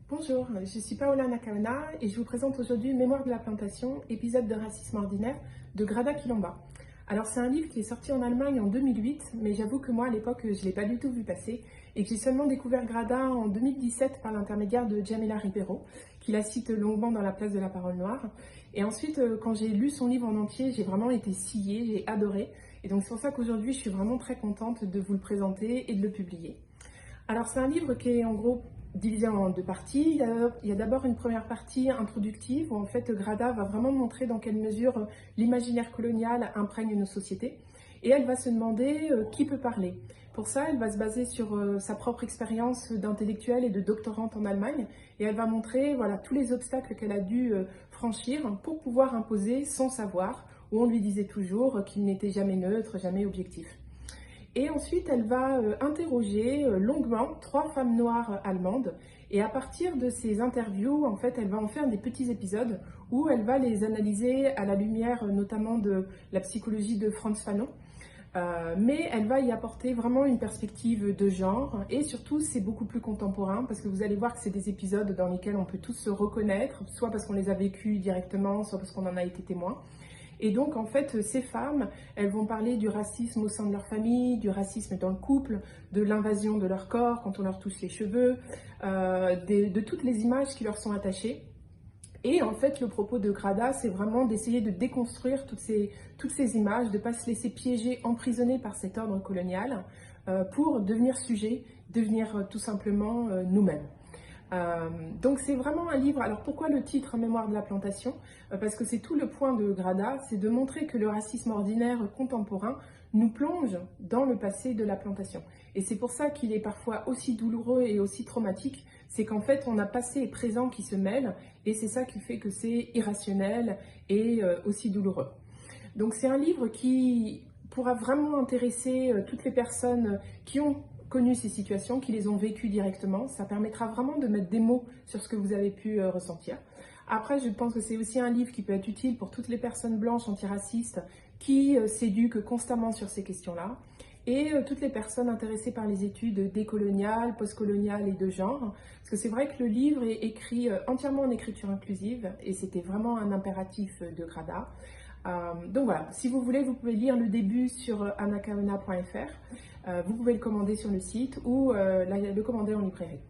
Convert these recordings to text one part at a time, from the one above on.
Bonjour, je suis Paola Nakaona et je vous présente aujourd'hui Mémoire de la plantation, épisode de racisme ordinaire de Grada Quilomba. Alors c'est un livre qui est sorti en Allemagne en 2008, mais j'avoue que moi à l'époque je ne l'ai pas du tout vu passer et que j'ai seulement découvert Grada en 2017 par l'intermédiaire de Jamila Ribeiro, qui la cite longuement dans La place de la parole noire. Et ensuite quand j'ai lu son livre en entier, j'ai vraiment été sciée, j'ai adoré. Et donc c'est pour ça qu'aujourd'hui je suis vraiment très contente de vous le présenter et de le publier. Alors c'est un livre qui est en gros divisé en deux parties. Il y a d'abord une première partie introductive où en fait Grada va vraiment montrer dans quelle mesure l'imaginaire colonial imprègne nos sociétés. Et elle va se demander qui peut parler. Pour ça, elle va se baser sur sa propre expérience d'intellectuelle et de doctorante en Allemagne. Et elle va montrer voilà, tous les obstacles qu'elle a dû franchir pour pouvoir imposer son savoir, où on lui disait toujours qu'il n'était jamais neutre, jamais objectif. Et ensuite, elle va interroger longuement 3 femmes noires allemandes. Et à partir de ces interviews, en fait, elle va en faire des petits épisodes où elle va les analyser à la lumière notamment de la psychologie de Frantz Fanon. Mais elle va y apporter vraiment une perspective de genre et surtout c'est beaucoup plus contemporain parce que vous allez voir que c'est des épisodes dans lesquels on peut tous se reconnaître, soit parce qu'on les a vécus directement, soit parce qu'on en a été témoin. Et donc, en fait, ces femmes, elles vont parler du racisme au sein de leur famille, du racisme dans le couple, de l'invasion de leur corps quand on leur touche les cheveux, de toutes les images qui leur sont attachées. Et en fait, le propos de Grada, c'est vraiment d'essayer de déconstruire toutes ces images, de ne pas se laisser piéger, emprisonner par cet ordre colonial pour devenir sujet, devenir tout simplement nous-mêmes. Donc c'est vraiment un livre. Alors pourquoi le titre Mémoire de la plantation? Parce que c'est tout le point de Grada, c'est de montrer que le racisme ordinaire contemporain nous plonge dans le passé de la plantation. Et c'est pour ça qu'il est parfois aussi douloureux et aussi traumatique, c'est qu'en fait on a passé et présent qui se mêlent, et c'est ça qui fait que c'est irrationnel et aussi douloureux. Donc c'est un livre qui pourra vraiment intéresser toutes les personnes qui ont connu ces situations, qui les ont vécues directement. Ça permettra vraiment de mettre des mots sur ce que vous avez pu ressentir. Après, je pense que c'est aussi un livre qui peut être utile pour toutes les personnes blanches antiracistes qui s'éduquent constamment sur ces questions-là, et toutes les personnes intéressées par les études décoloniales, postcoloniales et de genre. Parce que c'est vrai que le livre est écrit entièrement en écriture inclusive, et c'était vraiment un impératif de Grada. Donc voilà, si vous voulez, vous pouvez lire le début sur anakaona.fr, vous pouvez le commander sur le site ou le commander en librairie.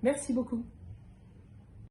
Merci beaucoup.